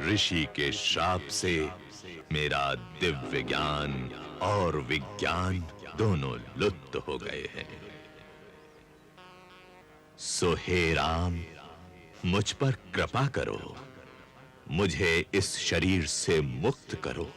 ऋषि के श्राप से मेरा दिव्य ज्ञान और विज्ञान दोनों लुप्त हो गए हैं। सो हे राम, मुझ पर कृपा करो, मुझे इस शरीर से मुक्त करो।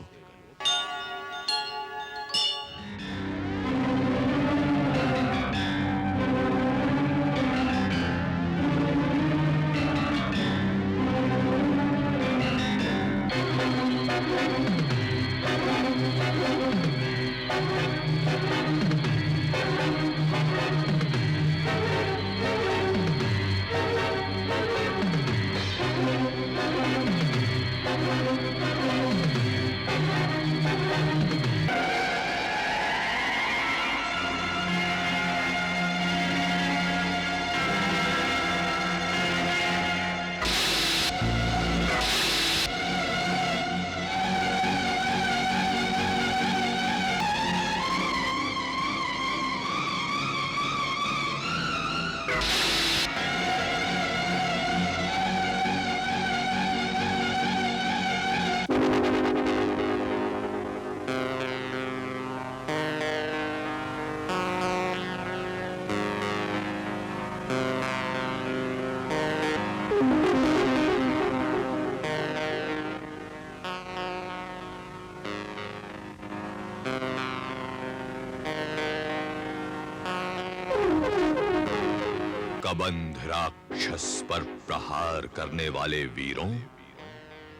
कबंध राक्षस पर प्रहार करने वाले वीरों,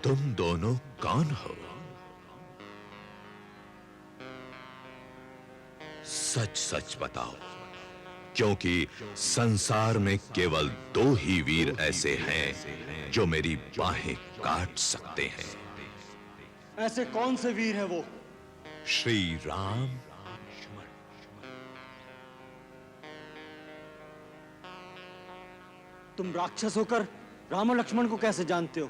तुम दोनों कौन हो? सच सच बताओ, क्योंकि संसार में केवल 2 ही वीर ऐसे हैं जो मेरी बाहें काट सकते हैं। ऐसे कौन से वीर हैं वो? श्री राम, तुम राक्षस होकर राम और लक्ष्मण को कैसे जानते हो?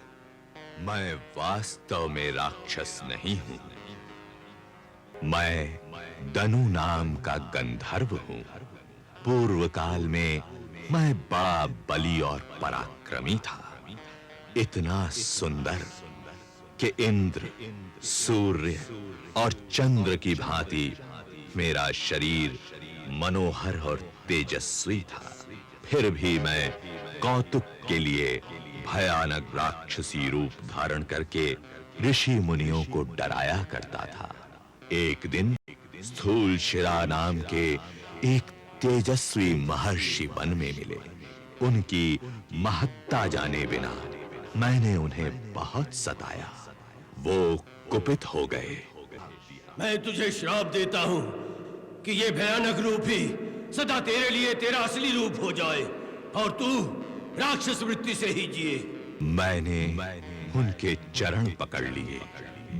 मैं वास्तव में राक्षस नहीं हूं। मैं दनु नाम का गंधर्व हूं। पूर्व काल में मैं बड़ा बली और पराक्रमी था, इतना सुंदर कि इंद्र, सूर्य और चंद्र की भांति मेरा शरीर मनोहर और तेजस्वी था। फिर भी मैं कौतुक के लिए भयानक राक्षसी रूप धारण करके ऋषि मुनियों को डराया करता था। एक दिन स्थूल शिरा नाम के एक तेजस्वी महर्षि वन में मिले। उनकी महत्ता जाने बिना मैंने उन्हें बहुत सताया। वो कुपित हो गए। मैं तुझे श्राप देता हूं कि ये भयानक रूप ही सदा तेरे लिए तेरा असली रूप हो जाए और तू राक्षस वृत्ति से ही जिए। मैंने उनके चरण पकड़ लिए,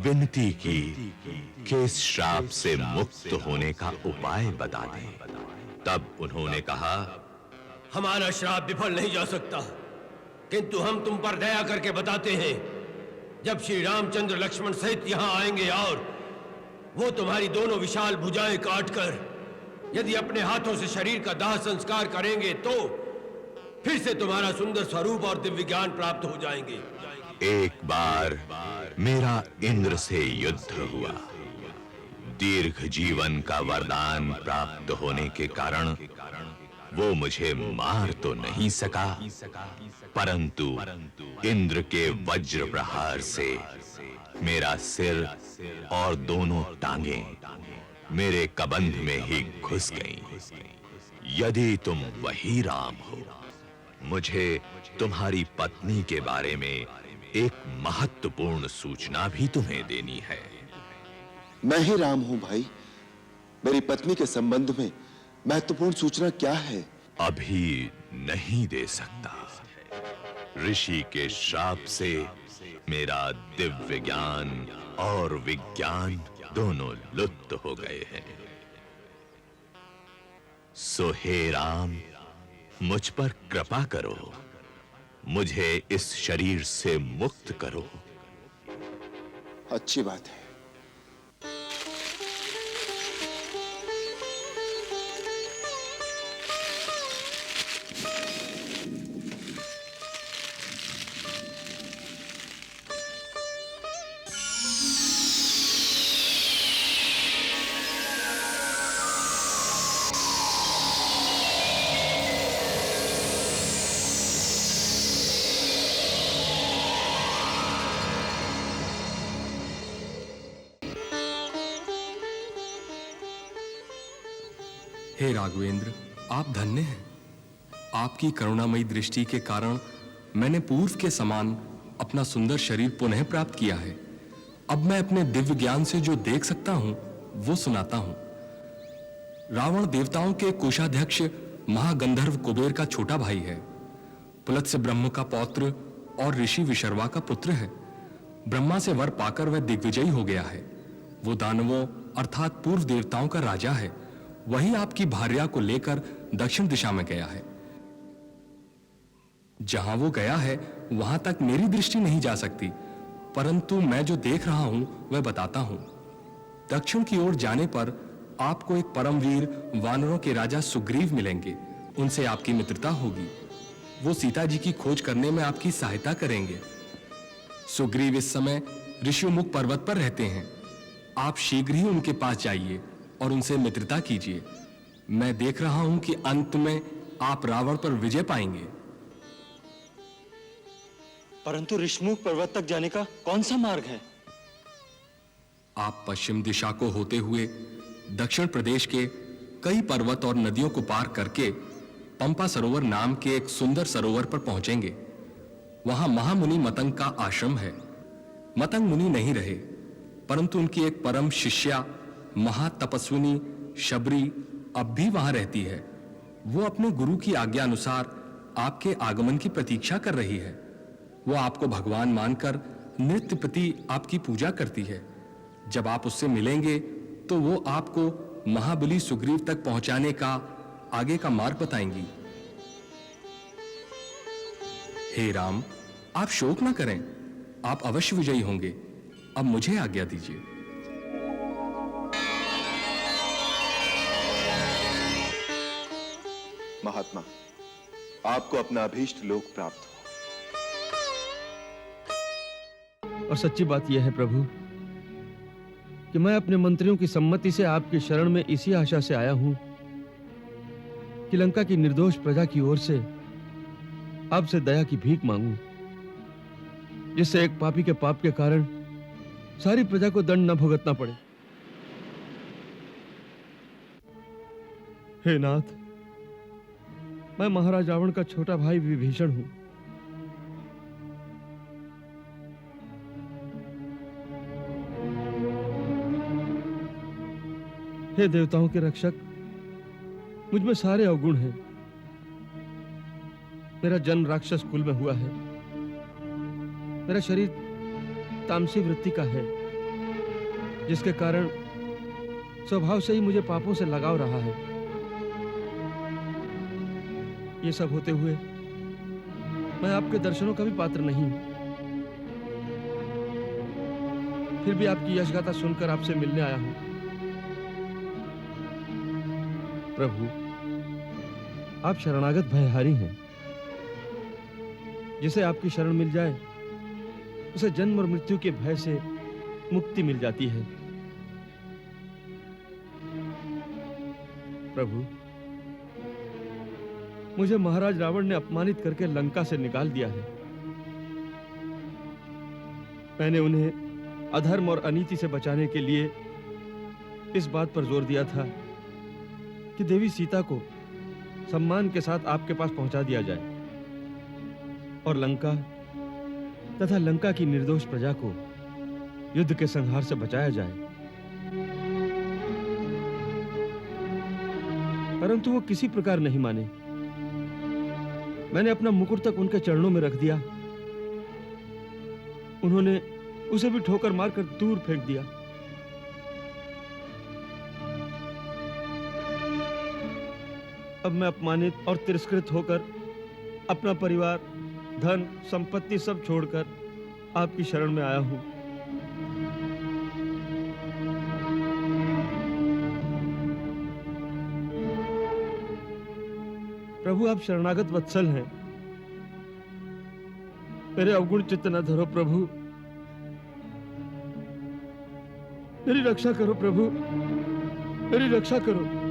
विनती की कि इस श्राप से मुक्त होने का उपाय बता दें। तब उन्होंने कहा, हमारा श्राप विफल नहीं जा सकता, किंतु हम तुम पर दया करके बताते हैं, जब श्री रामचंद्र लक्ष्मण सहित यहाँ आएंगे और वो तुम्हारी दोनों विशाल भुजाएं काटकर यदि अपने हाथों से शरीर का दाह संस्कार करेंगे तो फिर से तुम्हारा सुंदर स्वरूप और दिव्य ज्ञान प्राप्त हो जाएंगे। एक बार मेरा इंद्र से युद्ध हुआ। दीर्घ जीवन का वरदान प्राप्त होने के कारण वो मुझे मार तो नहीं सका, परंतु इंद्र के वज्र प्रहार से मेरा सिर और दोनों टांगें मेरे कबंध में ही घुस गईं। यदि तुम वही राम हो, मुझे तुम्हारी पत्नी के बारे में एक महत्वपूर्ण सूचना भी तुम्हें देनी है। मैं ही राम हूं भाई। मेरी पत्नी के संबंध में महत्वपूर्ण सूचना क्या है? अभी नहीं दे सकता। ऋषि के श्राप से मेरा दिव्य ज्ञान और विज्ञान दोनों लुप्त हो गए हैं। सो हे राम, मुझ पर कृपा करो, मुझे इस शरीर से मुक्त करो। अच्छी बात है। हे राघवेंद्र, आप धन्य हैं। आपकी करुणामयी दृष्टि के कारण मैंने पूर्व के समान अपना सुंदर शरीर पुनः प्राप्त किया है। अब मैं अपने दिव्य ज्ञान से जो देख सकता हूं वो सुनाता हूं। रावण देवताओं के कोषाध्यक्ष महागंधर्व कुबेर का छोटा भाई है। पुलत्स्य ब्रह्म का पौत्र और ऋषि विशर्वा का पुत्र है। ब्रह्मा से वर पाकर वह दिग्विजयी हो गया है। वो दानवों अर्थात पूर्व देवताओं का राजा है। वही आपकी भार्या को लेकर दक्षिण दिशा में गया है। जहां वो गया है वहां तक मेरी दृष्टि नहीं जा सकती, परंतु मैं जो देख रहा हूं वह बताता हूं। दक्षिण की ओर जाने पर आपको एक परमवीर वानरों के राजा सुग्रीव मिलेंगे। उनसे आपकी मित्रता होगी। वो सीता जी की खोज करने में आपकी सहायता करेंगे। सुग्रीव इस समय ऋषिमुख पर्वत पर रहते हैं। आप शीघ्र ही उनके पास जाइए और उनसे मित्रता कीजिए। मैं देख रहा हूं कि अंत में आप रावण पर विजय पाएंगे। परंतु ऋषमुख पर्वत तक जाने का कौन सा मार्ग है? आप पश्चिम दिशा को होते हुए दक्षिण प्रदेश के कई पर्वत और नदियों को पार करके पंपा सरोवर नाम के एक सुंदर सरोवर पर पहुंचेंगे। वहां महामुनि मतंग का आश्रम है। मतंग मुनि नहीं रहे, परंतु उनकी एक परम शिष्या महातपस्विनी शबरी अब भी वहां रहती है। वो अपने गुरु की आज्ञा अनुसार आपके आगमन की प्रतीक्षा कर रही है। वो आपको भगवान मानकर नित्य प्रति आपकी पूजा करती है। जब आप उससे मिलेंगे तो वो आपको महाबली सुग्रीव तक पहुंचाने का आगे का मार्ग बताएंगी। हे राम, आप शोक न करें, आप अवश्य विजयी होंगे। अब मुझे आज्ञा दीजिए। महात्मा, आपको अपना अभीष्ट लोक प्राप्त हो। और सच्ची बात यह है प्रभु कि मैं अपने मंत्रियों की सम्मति से आपकी शरण में इसी आशा से आया हूं कि लंका की निर्दोष प्रजा की ओर से आपसे दया की भीख मांगूं, जिससे एक पापी के पाप के कारण सारी प्रजा को दंड न भुगतना पड़े। हे नाथ, मैं महाराज रावण का छोटा भाई विभीषण हूं। हे देवताओं के रक्षक, मुझ में सारे अवगुण हैं। मेरा जन्म राक्षस कुल में हुआ है। मेरा शरीर तामसी वृत्ति का है, जिसके कारण स्वभाव से ही मुझे पापों से लगाव रहा है। ये सब होते हुए मैं आपके दर्शनों का भी पात्र नहीं हूं। फिर भी आपकी यशगाथा सुनकर आपसे मिलने आया हूं। प्रभु, आप शरणागत भयहारी हैं। जिसे आपकी शरण मिल जाए उसे जन्म और मृत्यु के भय से मुक्ति मिल जाती है। प्रभु, मुझे महाराज रावण ने अपमानित करके लंका से निकाल दिया है। मैंने उन्हें अधर्म और अनीति से बचाने के लिए इस बात पर जोर दिया था कि देवी सीता को सम्मान के साथ आपके पास पहुंचा दिया जाए और लंका तथा लंका की निर्दोष प्रजा को युद्ध के संहार से बचाया जाए। परंतु वो किसी प्रकार नहीं माने। मैंने अपना मुकुट तक उनके चरणों में रख दिया। उन्होंने उसे भी ठोकर मारकर दूर फेंक दिया। अब मैं अपमानित और तिरस्कृत होकर अपना परिवार, धन, संपत्ति सब छोड़कर आपकी शरण में आया हूं। प्रभु, आप शरणागत वत्सल हैं। मेरे अवगुण चित्त न धरो प्रभु। मेरी रक्षा करो प्रभु, मेरी रक्षा करो।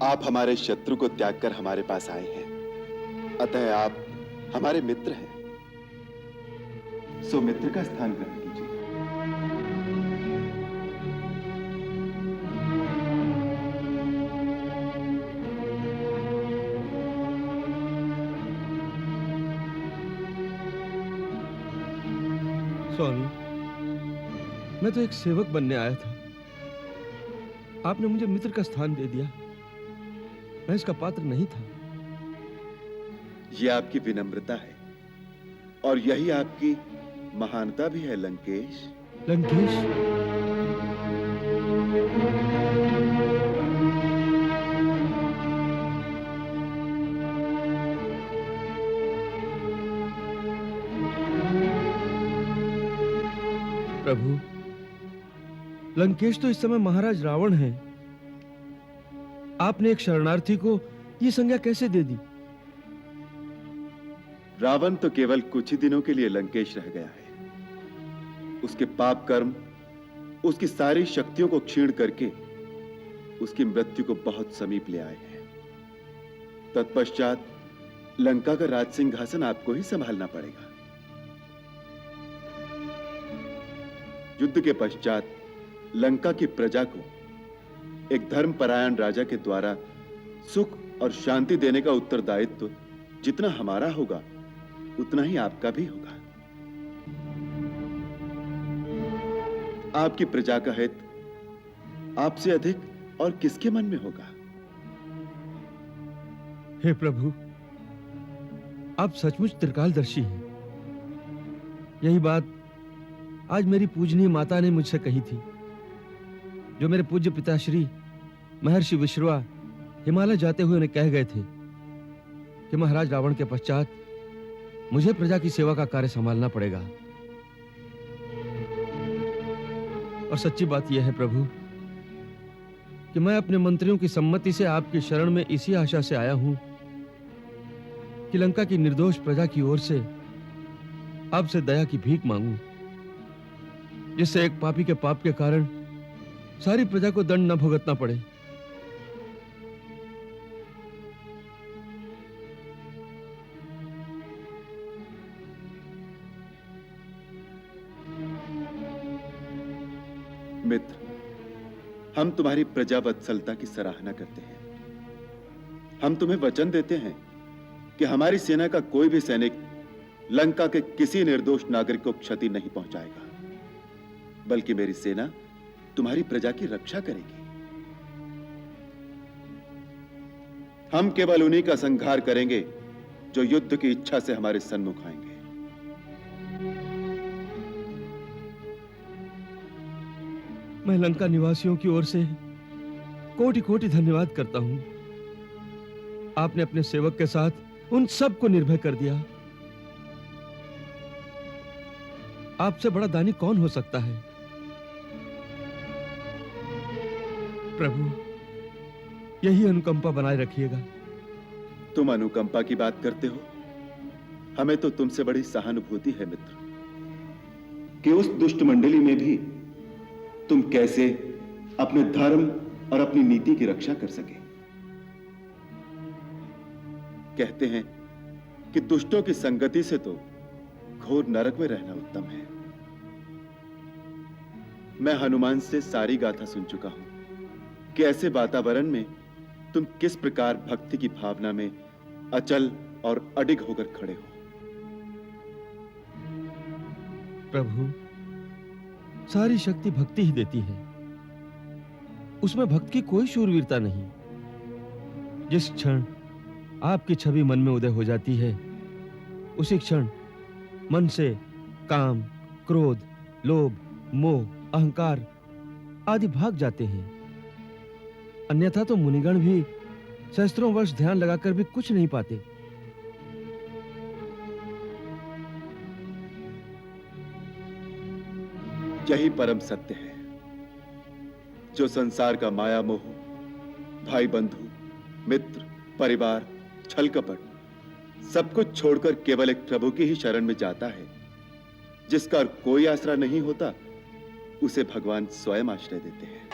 आप हमारे शत्रु को त्याग कर हमारे पास आए हैं, अतः आप हमारे मित्र हैं। सो मित्र का स्थान ग्रहण कीजिए। स्वामी, मैं तो एक सेवक बनने आया था। आपने मुझे मित्र का स्थान दे दिया। मैं इसका पात्र नहीं था। यह आपकी विनम्रता है और यही आपकी महानता भी है लंकेश। लंकेश? प्रभु, लंकेश तो इस समय महाराज रावण हैं। आपने एक शरणार्थी को यह संज्ञा कैसे दे दी? रावण तो केवल कुछ ही दिनों के लिए लंकेश रह गया है। उसके पाप कर्म उसकी सारी शक्तियों को क्षीण करके उसकी मृत्यु को बहुत समीप ले आए हैं। तत्पश्चात लंका का राज सिंहासन आपको ही संभालना पड़ेगा। युद्ध के पश्चात लंका की प्रजा को एक धर्मपरायण राजा के द्वारा सुख और शांति देने का उत्तरदायित्व जितना हमारा होगा उतना ही आपका भी होगा। आपकी प्रजा का हित आपसे अधिक और किसके मन में होगा? हे प्रभु, आप सचमुच त्रिकालदर्शी हैं। यही बात आज मेरी पूजनीय माता ने मुझसे कही थी, जो मेरे पूज्य पिताश्री महर्षि विश्रवा हिमालय जाते हुए उन्हें कह गए थे कि महाराज रावण के पश्चात मुझे प्रजा की सेवा का कार्य संभालना पड़ेगा। और सच्ची बात यह है प्रभु कि मैं अपने मंत्रियों की सम्मति से आपकी शरण में इसी आशा से आया हूं कि लंका की निर्दोष प्रजा की ओर से आपसे दया की भीख मांगूं, जिससे एक पापी के पाप के कारण सारी प्रजा को दंड न भुगतना पड़े। मित्र, हम तुम्हारी प्रजा वत्सलता की सराहना करते हैं। हम तुम्हें वचन देते हैं कि हमारी सेना का कोई भी सैनिक लंका के किसी निर्दोष नागरिक को क्षति नहीं पहुंचाएगा, बल्कि मेरी सेना तुम्हारी प्रजा की रक्षा करेगी। हम केवल उन्हीं का संहार करेंगे जो युद्ध की इच्छा से हमारे सन्मुख आएंगे। मैं लंका निवासियों की ओर से कोटि कोटि धन्यवाद करता हूं। आपने अपने सेवक के साथ उन सबको निर्भय कर दिया। आपसे बड़ा दानी कौन हो सकता है? प्रभु, यही अनुकंपा बनाए रखिएगा। तुम अनुकंपा की बात करते हो, हमें तो तुमसे बड़ी सहानुभूति है मित्र, कि उस दुष्ट मंडली में भी तुम कैसे अपने धर्म और अपनी नीति की रक्षा कर सके। कहते हैं कि दुष्टों की संगति से तो घोर नरक में रहना उत्तम है। मैं हनुमान से सारी गाथा सुन चुका हूं कि ऐसे वातावरण में तुम किस प्रकार भक्ति की भावना में अचल और अडिग होकर खड़े हो। प्रभु, सारी शक्ति भक्ति ही देती है। उसमें भक्त की कोई शूरवीरता नहीं। जिस क्षण आपकी छवि मन में उदय हो जाती है, उसी क्षण मन से काम, क्रोध, लोभ, मोह, अहंकार आदि भाग जाते हैं। अन्यथा तो मुनिगण भी सहस्त्रों वर्ष ध्यान लगाकर भी कुछ नहीं पाते। यही परम सत्य है, जो संसार का माया मोह, भाई बंधु, मित्र, परिवार, छल कपट सब कुछ छोड़कर केवल एक प्रभु की ही शरण में जाता है। जिसका कोई आसरा नहीं होता, उसे भगवान स्वयं आश्रय देते हैं।